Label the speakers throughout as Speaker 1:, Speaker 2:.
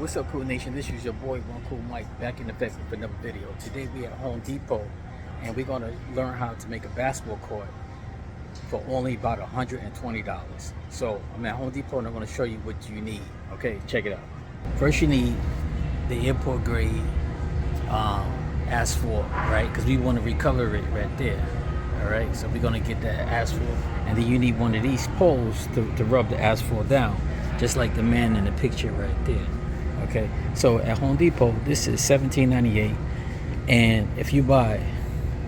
Speaker 1: what's up, Cool Nation? This is your boy, One Cool Mike, back in effect with another video. Today we at Home Depot, and we're gonna learn how to make a basketball court for only about $120. So I'm at Home Depot, and I'm gonna show you what you need. Okay, check it out. First, you need the airport grade asphalt, right? Because we want to recolor it right there. All right, so we're gonna get that asphalt, and then you need one of these poles to rub the asphalt down, just like the man in the picture right there. Okay, so at Home Depot, this is $17.98, and if you buy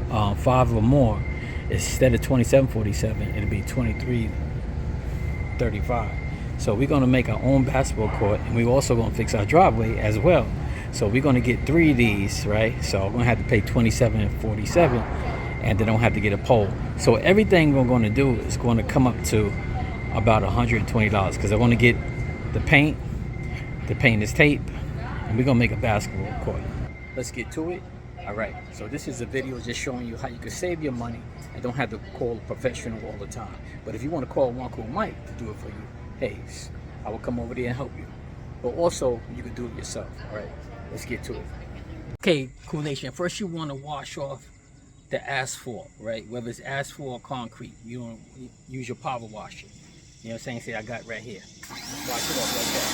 Speaker 1: 5 or more, instead of $27.47, it'll be $23.35. So we're gonna make our own basketball court, and we're also gonna fix our driveway as well. So we're gonna get 3 of these, right? So I'm gonna have to pay $27.47, and then I don't have to get a pole. So everything we're gonna do is going to come up to about $120, because I want to get the paint is tape, and we're gonna make a basketball court. Let's get to it. All right, so this is a video just showing you how you can save your money and don't have to call a professional all the time. But if you want to call One Cool Mike to do it for you, hey, I will come over there and help you. But also, you can do it yourself. All right, let's get to it. Okay, Cool Nation, first you want to wash off the asphalt, right? Whether it's asphalt or concrete, you don't use your power washer. You know what I'm saying? Say I got right here. Wash it off like that.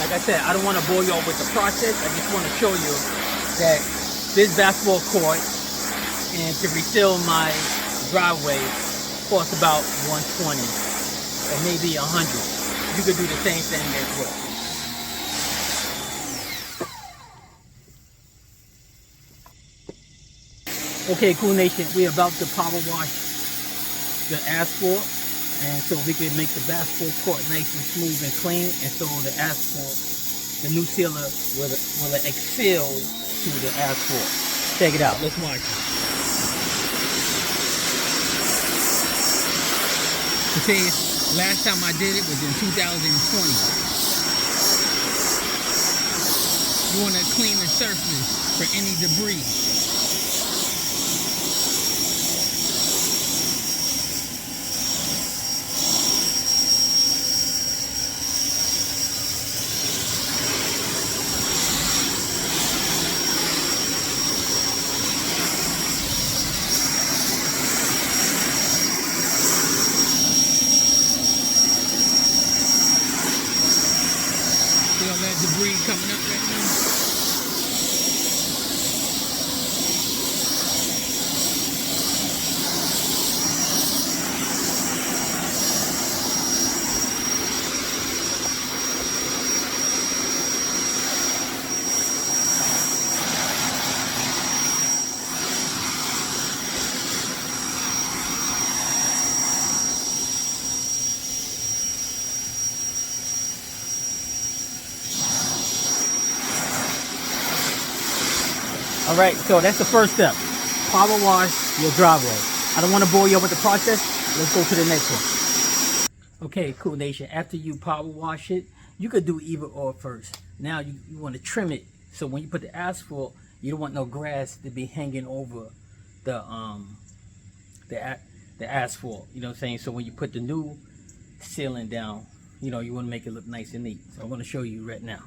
Speaker 1: Like I said, I don't want to bore you all with the process. I just want to show you that this basketball court and to refill my driveway costs about $120 or maybe $100. You could do the same thing as well. Okay, Cool Nation, we're about to power wash the asphalt, and so we can make the basketball court nice and smooth and clean, and so the asphalt, the new sealer will exhale to the asphalt. Check it out, let's watch it. Okay, last time I did it was in 2020. You want to clean the surface for any debris. See all that debris coming up right now? All right, so that's the first step. Power wash your driveway. I don't want to bore you with the process. Let's go to the next one. Okay, Cool Nation. After you power wash it, you could do either or first. Now you want to trim it. So when you put the asphalt, you don't want no grass to be hanging over the asphalt. You know what I'm saying? So when you put the new ceiling down, you know, you want to make it look nice and neat. So I'm going to show you right now.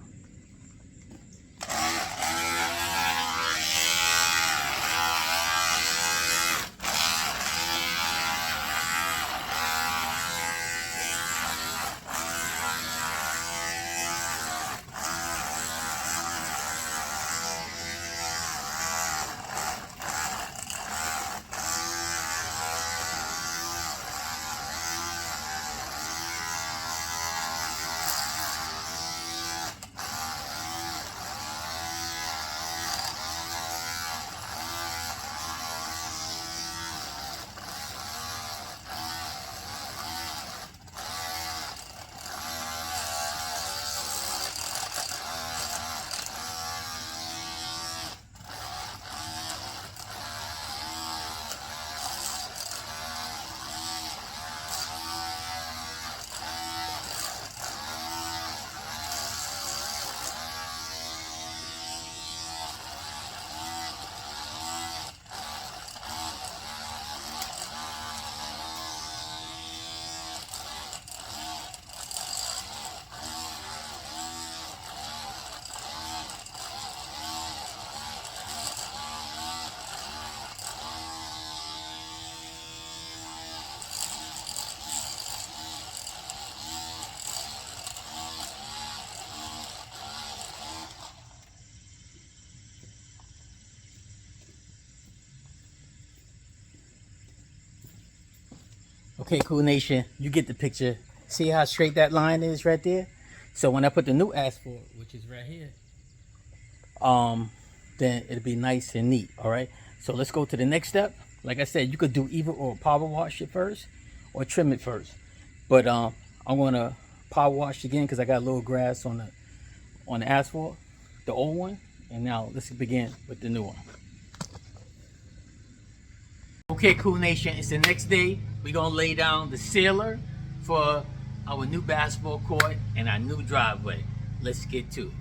Speaker 1: Okay, Cool Nation, you get the picture. See how straight that line is right there? So when I put the new asphalt, which is right here, then it'll be nice and neat, all right? So let's go to the next step. Like I said, you could do either or power wash it first or trim it first. But I'm gonna power wash again because I got a little grass on the asphalt, the old one. And now let's begin with the new one. Okay, Cool Nation, it's the next day. We're gonna lay down the sealer for our new basketball court and our new driveway. Let's get to it.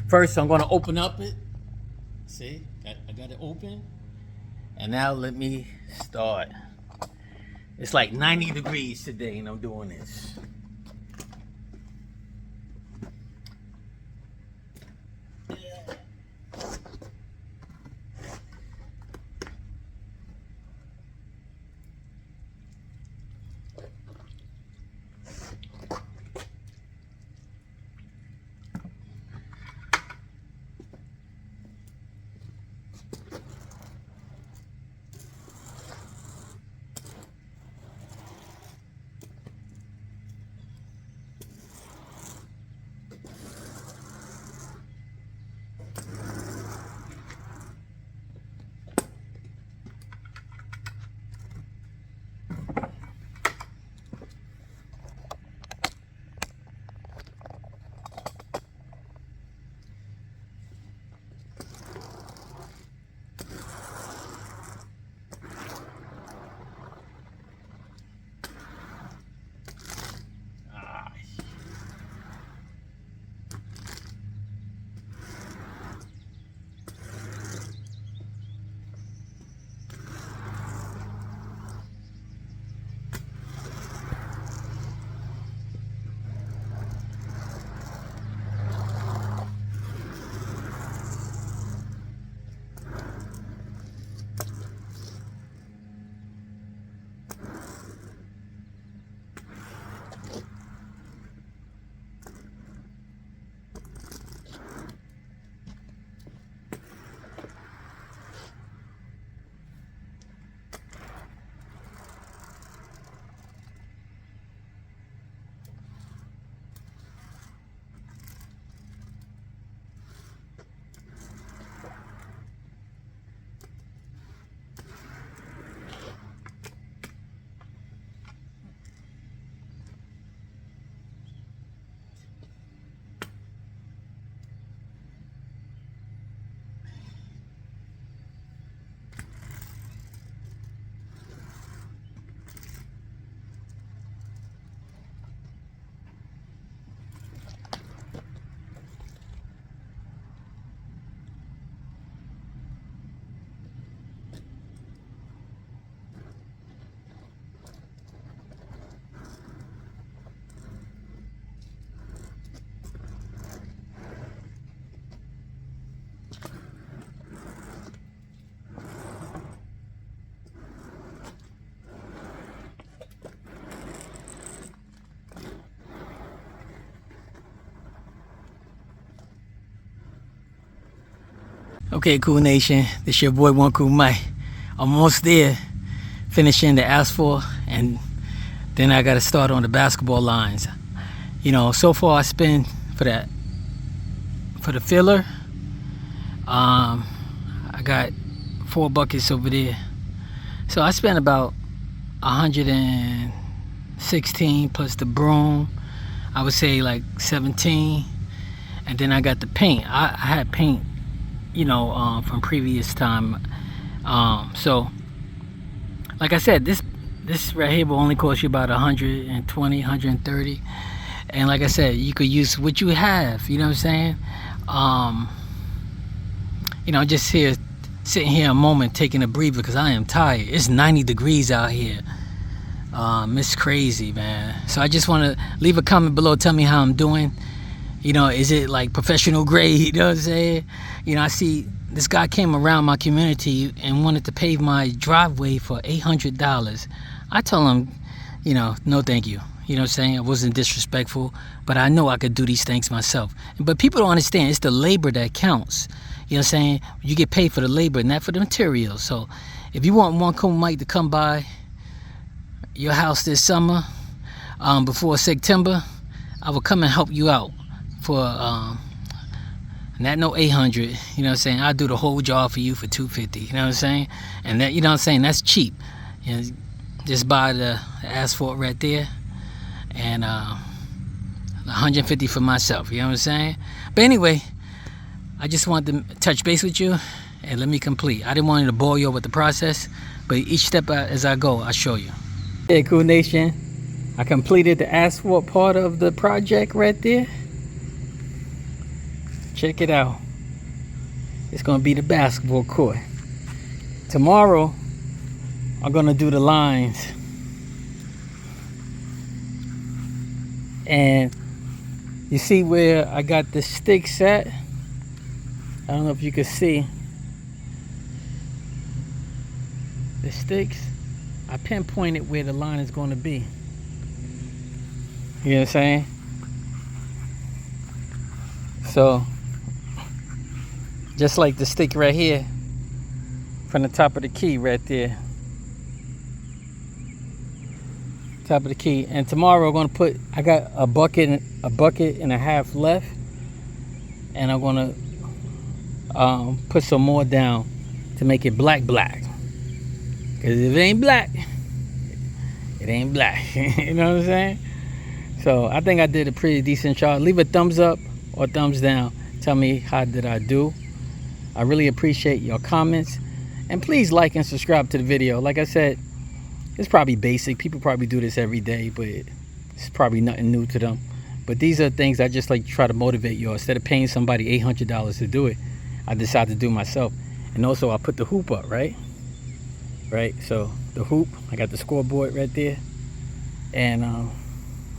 Speaker 1: First, I'm gonna open up it. See, I got it open. And now let me start. It's like 90 degrees today and I'm doing this. Okay, Cool Nation, this your boy One Cool Mike. Almost there, finishing the asphalt, and then I gotta start on the basketball lines. You know, so far I spent for the filler, I got 4 buckets over there. So I spent about 116 plus the broom, I would say like 17. And then I got the paint. I had paint, you know, from previous time. So like I said, this right here will only cost you about 120, 130. And like I said, you could use what you have, you know what I'm saying? You know, just here sitting here a moment taking a breather because I am tired. It's 90 degrees out here. It's crazy, man. So I just want to leave a comment below, tell me how I'm doing. You know, is it like professional grade? You know what I'm saying? You know, I see this guy came around my community and wanted to pave my driveway for $800. I told him, you know, no thank you. You know what I'm saying? I wasn't disrespectful, but I know I could do these things myself. But people don't understand, it's the labor that counts. You know what I'm saying? You get paid for the labor, not for the materials. So if you want One Cool Mike to come by your house this summer, before September, I will come and help you out for not no 800. You know what I'm saying? I'll do the whole job for you for 250. You know what I'm saying? And that, you know what I'm saying, that's cheap. You know, just buy the asphalt right there, and 150 for myself. You know what I'm saying? But anyway, I just wanted to touch base with you and let me complete. I didn't want to bore you with the process, but each step as I go, I'll show you. Hey, Cool Nation, I completed the asphalt part of the project right there. Check it out. It's gonna be the basketball court. Tomorrow, I'm gonna do the lines. And you see where I got the sticks at? I don't know if you can see the sticks. I pinpointed where the line is going to be. You know what I'm saying? So, just like the stick right here, from the top of the key right there. Top of the key. And tomorrow I'm gonna put, I got a bucket and a half left, and I'm gonna put some more down to make it black. Because if it ain't black, it ain't black. You know what I'm saying? So I think I did a pretty decent job. Leave a thumbs up or thumbs down. Tell me how did I do. I really appreciate your comments. And please like and subscribe to the video. Like I said, it's probably basic. People probably do this every day, but it's probably nothing new to them. But these are things I just like to try to motivate you. Instead of paying somebody $800 to do it, I decided to do it myself. And also I put the hoop up, right? So the hoop, I got the scoreboard right there. And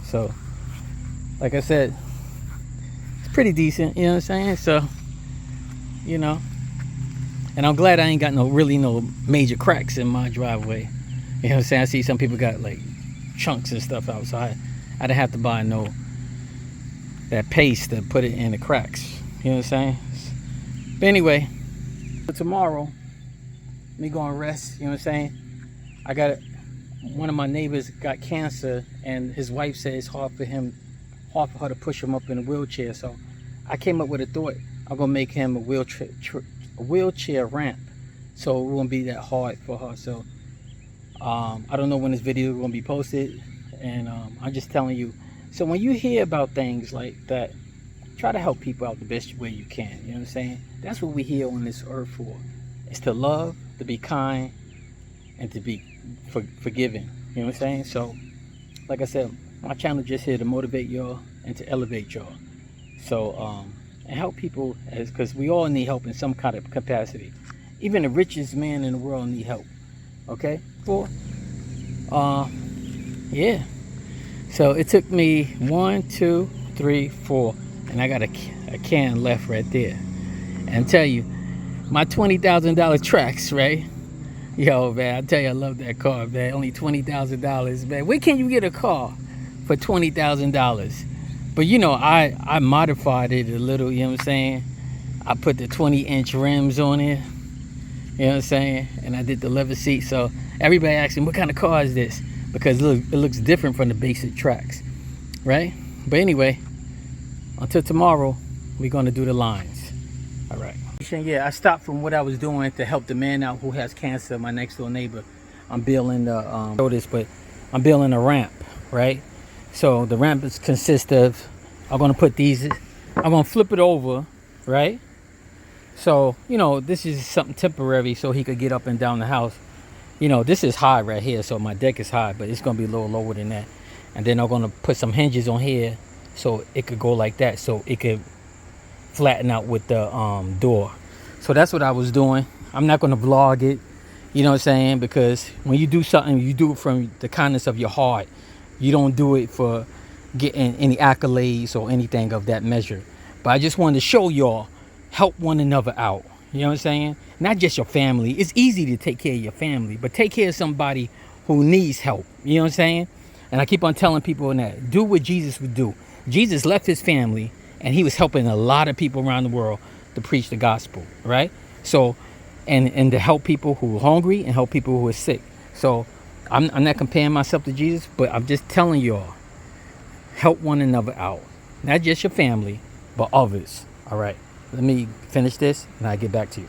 Speaker 1: so, like I said, it's pretty decent, you know what I'm saying? So, you know, and I'm glad I ain't got no major cracks in my driveway. You know what I'm saying? I see some people got like chunks and stuff outside. I didn't have to buy that paste to put it in the cracks. You know what I'm saying? But anyway, for tomorrow, me going to rest. You know what I'm saying? I got one of my neighbors got cancer, and his wife said it's hard for her to push him up in a wheelchair. So I came up with a thought. I'm gonna make him a wheelchair ramp, so it won't be that hard for her. So I don't know when this video is gonna be posted, and I'm just telling you. So when you hear about things like that, try to help people out the best way you can. You know what I'm saying? That's what we're here on this earth for. It's to love, to be kind, and to be forgiving. You know what I'm saying? So, like I said, my channel just here to motivate y'all and to elevate y'all. So, and help people, because we all need help in some kind of capacity. Even the richest man in the world need help. Okay? Yeah. So it took me 1, 2, 3, 4, and I got a can left right there. And tell you, my $20,000 tracks, right? Yo, man, I tell you, I love that car, man. Only $20,000, man. Where can you get a car for $20,000? But you know, I modified it a little. You know what I'm saying? I put the 20-inch rims on it. You know what I'm saying? And I did the leather seat. So everybody asking, what kind of car is this? Because look, it looks different from the basic tracks, right? But anyway, until tomorrow, we're gonna do the lines. All right. Yeah, I stopped from what I was doing to help the man out who has cancer, my next door neighbor. I'm building I'm building a ramp, right? So the ramp consists of, I'm gonna put these, I'm gonna flip it over, right? So, you know, this is something temporary so he could get up and down the house. You know, this is high right here, so my deck is high, but it's gonna be a little lower than that. And then I'm gonna put some hinges on here so it could go like that, so it could flatten out with the door. So that's what I was doing. I'm not gonna vlog it, you know what I'm saying? Because when you do something, you do it from the kindness of your heart. You don't do it for getting any accolades or anything of that measure. But I just wanted to show y'all, help one another out. You know what I'm saying? Not just your family. It's easy to take care of your family, but take care of somebody who needs help. You know what I'm saying? And I keep on telling people that, do what Jesus would do. Jesus left his family and he was helping a lot of people around the world to preach the gospel, right? So, and to help people who are hungry and help people who are sick. So I'm not comparing myself to Jesus, but I'm just telling y'all, help one another out. Not just your family, but others. All right, let me finish this and I'll get back to you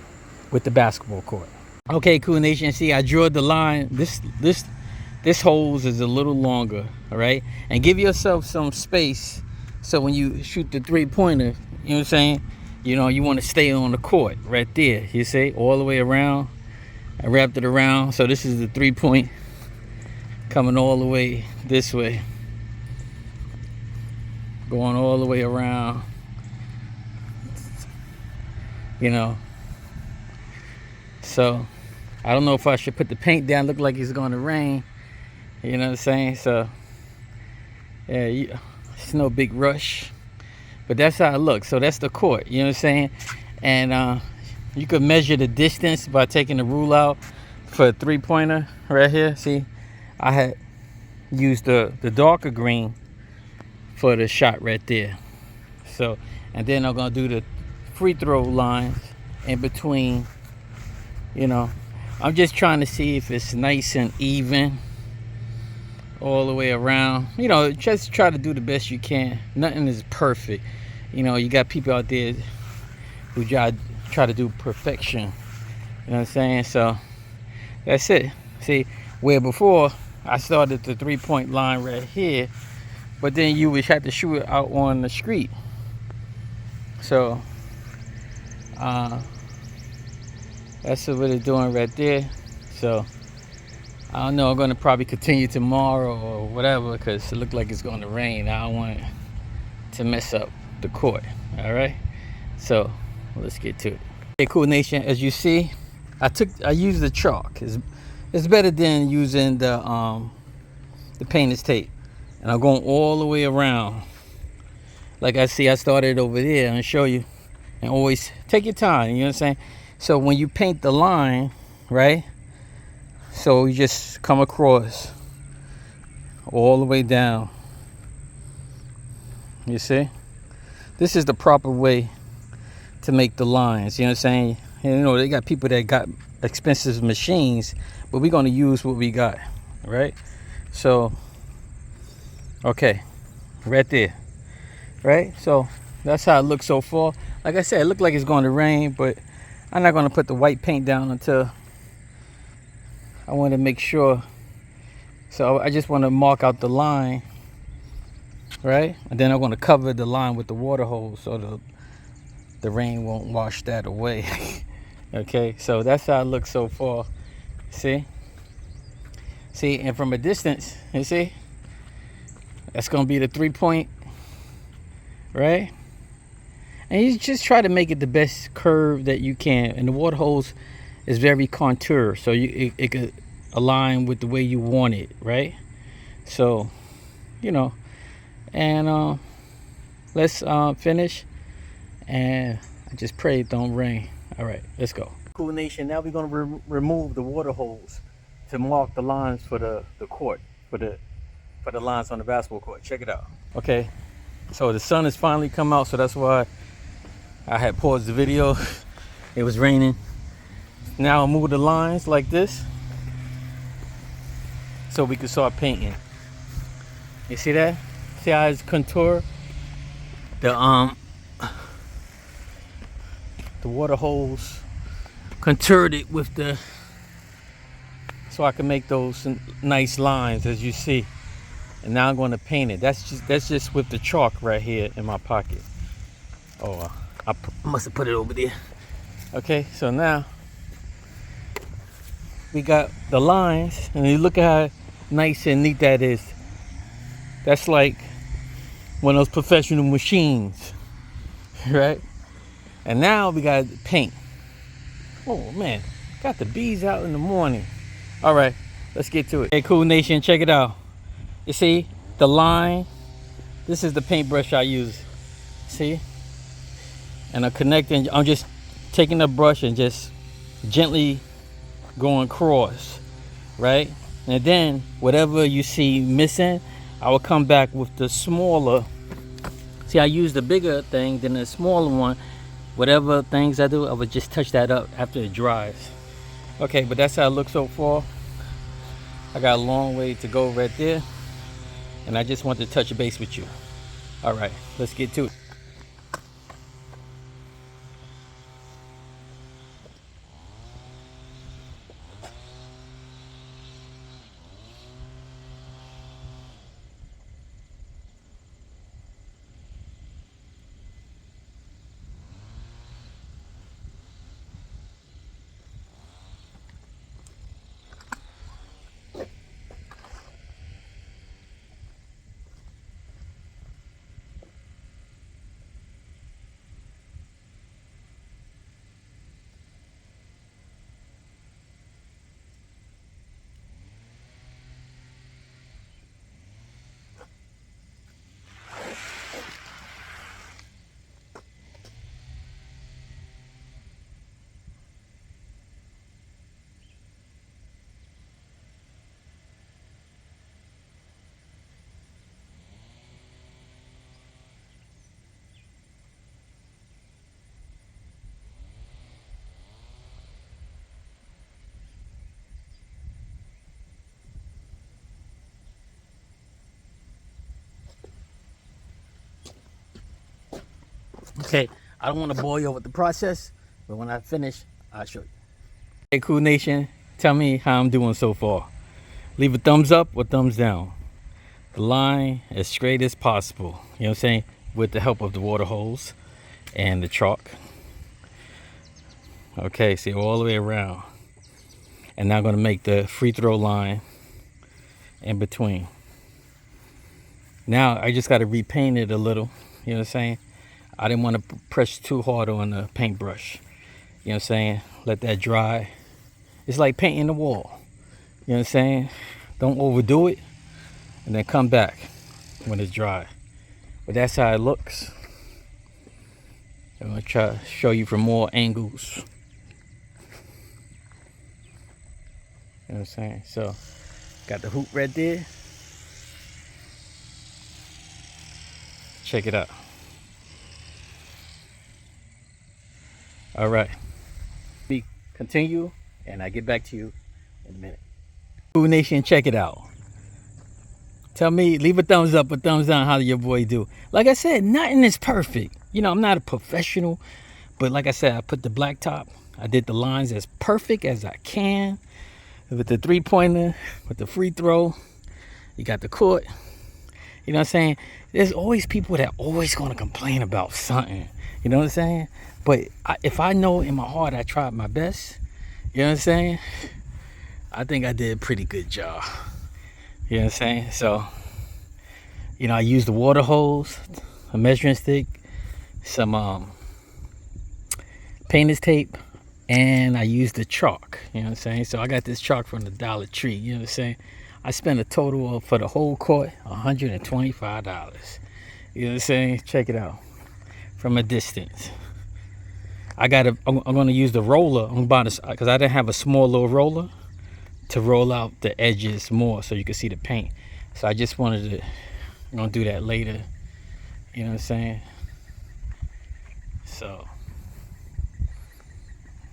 Speaker 1: with the basketball court. Okay, Cool Nation, see, I drew the line. This hose is a little longer, all right? And give yourself some space so when you shoot the three-pointer, you know what I'm saying? You know, you want to stay on the court right there, you see, all the way around. I wrapped it around, so this is the 3-point coming all the way this way. Going all the way around, you know. So, I don't know if I should put the paint down, look like it's going to rain. You know what I'm saying? So, yeah, it's no big rush. But that's how it looks. So that's the court, you know what I'm saying? And you could measure the distance by taking the rule out for a three-pointer right here. See, I had used the darker green for the shot right there. So, and then I'm going to do the free throw lines in between, you know. I'm just trying to see if it's nice and even all the way around. You know, just try to do the best you can. Nothing is perfect. You know, you got people out there who try to do perfection. You know what I'm saying? So that's it. See, where before I started the three-point line right here, but then you would have to shoot it out on the street. So that's what they're doing right there. So I don't know, I'm going to probably continue tomorrow or whatever because it looked like it's going to rain. I don't want to mess up the court. All right, so let's get to it. Okay, Cool Nation, as you see, I used the chalk. It's better than using the painter's tape. And I'm going all the way around. Like I started over there and show you. And always take your time, you know what I'm saying? So when you paint the line, right? So you just come across all the way down. You see? This is the proper way to make the lines, you know what I'm saying? And, you know, they got people that got expensive machines, but we're going to use what we got, right? So, okay, right there, right? So that's how it looks so far. Like I said, it looked like it's going to rain, but I'm not going to put the white paint down until I want to make sure. So I just want to mark out the line, right? And then I'm going to cover the line with the water hose so the rain won't wash that away. Okay, so that's how it looks so far. See, and from a distance, you see, that's going to be the 3-point, right? And you just try to make it the best curve that you can. And the water hose is very contour, so it could align with the way you want it, right? So, you know, and let's finish. And I just pray it don't rain. All right, let's go. Cool Nation, now we're going to remove the water hose to mark the lines for the court, for the lines on the basketball court. Check it out. Okay, so the sun has finally come out, so that's why I had paused the video. It was raining. Now I'll move the lines like this so we can start painting. You see that? See how it's contour? The water hose contoured it with so I can make those nice lines as you see. And now I'm going to paint it. That's just with the chalk right here in my pocket. Oh, I must have put it over there. Okay, so now we got the lines, and you look at how nice and neat that is. That's like one of those professional machines, right? And now we got paint. Oh man, got the bees out in the morning. All right, let's get to it. Hey, Cool Nation, check it out. You see the line? This is the paintbrush I use. See? And I'm just taking the brush and just gently going across, right? And then whatever you see missing, I will come back with the smaller. See, I use the bigger thing than the smaller one, whatever things I do, I would just touch that up after it dries. Okay, but that's how it looks so far. I got a long way to go right there, and I just want to touch base with you. All right, let's get to it. Okay, I don't want to bore you with the process, but when I finish, I'll show you. Hey, Cool Nation, tell me how I'm doing so far. Leave a thumbs up or thumbs down. The line as straight as possible, you know what I'm saying, with the help of the water hose and the chalk. Okay, see, all the way around. And now I'm going to make the free throw line in between. Now I just got to repaint it a little, you know what I'm saying. I didn't want to press too hard on the paintbrush, you know what I'm saying. Let that dry. It's like painting the wall, you know what I'm saying. Don't overdo it, and then come back when it's dry. But that's how it looks. I'm gonna try to show you from more angles. You know what I'm saying? So, got the hoop right there. Check it out. All right. We continue, and I get back to you in a minute. Cool Nation, check it out. Tell me, leave a thumbs up or thumbs down. How did your boy do? Like I said, nothing is perfect. You know, I'm not a professional, but like I said, I put the blacktop. I did the lines as perfect as I can with the 3-pointer, with the free throw. You got the court. You know what I'm saying? There's always people that always going to complain about something. You know what I'm saying? But if I know in my heart I tried my best, you know what I'm saying? I think I did a pretty good job. You know what I'm saying? So, you know, I used the water hose, a measuring stick, some painter's tape, and I used the chalk. You know what I'm saying? So I got this chalk from the Dollar Tree. You know what I'm saying? I spent a total of, for the whole court, $125. You know what I'm saying? Check it out from a distance. I'm gonna use the roller. I'm about to, because I didn't have a small little roller to roll out the edges more so you can see the paint. So I just wanted to, I'm gonna do that later. You know what I'm saying? So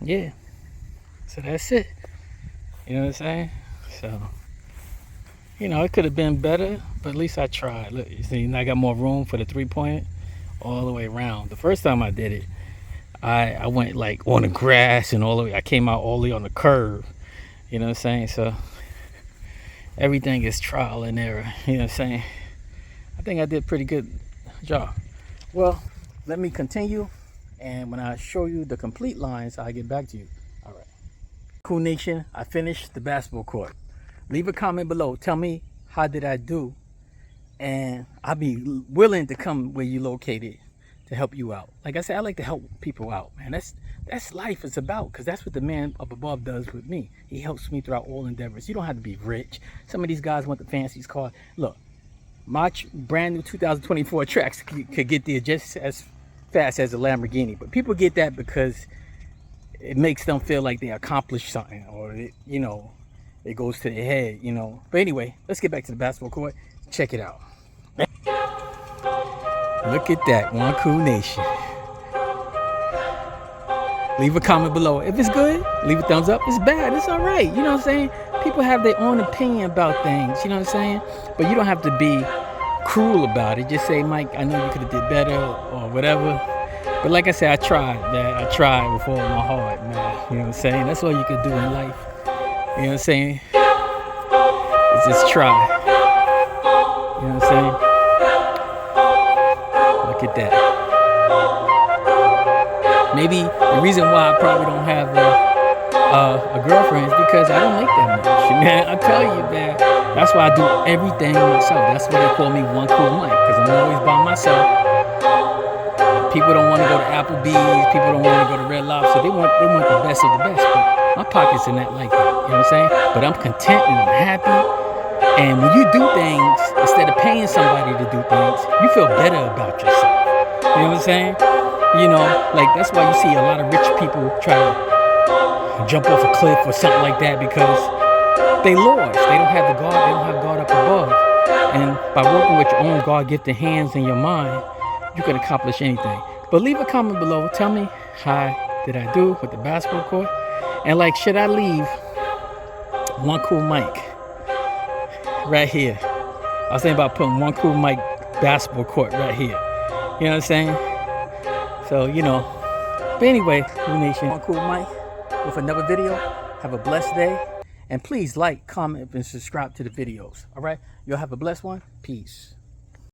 Speaker 1: yeah. So that's it. You know what I'm saying? So, you know, it could have been better, but at least I tried. Look, you see, now I got more room for the 3-point all the way around. The first time I did it, I went like on the grass and all the way, I came out all the way on the curve. You know what I'm saying? So everything is trial and error. You know what I'm saying? I think I did a pretty good job. Well, let me continue, and when I show you the complete lines, I'll get back to you. All right. Cool Nation, I finished the basketball court. Leave a comment below. Tell me how did I do, and I'll be willing to come where you located to help you out. Like I said, I like to help people out, man. That's life is about, because that's what the man up above does with me. He helps me throughout all endeavors. You don't have to be rich. Some of these guys want the fanciest car. Look, my brand new 2024 Trax could get there just as fast as a Lamborghini, but people get that because it makes them feel like they accomplished something, or you know, it goes to their head, you know. But anyway, let's get back to the basketball court. Check it out. Look at that, one Cool Nation. Leave a comment below. If it's good, leave a thumbs up. It's bad, it's all right. You know what I'm saying? People have their own opinion about things. You know what I'm saying? But you don't have to be cruel about it. Just say, Mike, I know you could have did better or whatever. But like I said, I tried, man. I tried with all my heart, man. You know what I'm saying? That's all you could do in life. You know what I'm saying? It's just try. You know what I'm saying? Look at that. Maybe the reason why I probably don't have a girlfriend is because I don't like that much. Man, I tell you, man. That's why I do everything myself. That's why they call me One Cool Mike, because I'm always by myself. People don't want to go to Applebee's. People don't want to go to Red Lobster. They want the best of the best. But my pockets are not like that. You know what I'm saying? But I'm content and I'm happy. And when you do things, instead of paying somebody to do things, you feel better about yourself. You know what I'm saying? You know, like that's why you see a lot of rich people try to jump off a cliff or something like that, because they lost. They don't have the God. They don't have God up above. And by working with your own God-gifted hands and your mind, you can accomplish anything. But leave a comment below. Tell me how did I do with the basketball court, and like, should I leave One Cool Mike right here? I was thinking about putting One Cool Mike basketball court right here. You know what I'm saying? So, you know. But anyway, Cool Nation, One Cool Mike with another video. Have a blessed day. And please like, comment, and subscribe to the videos. All right? You'll have a blessed one. Peace.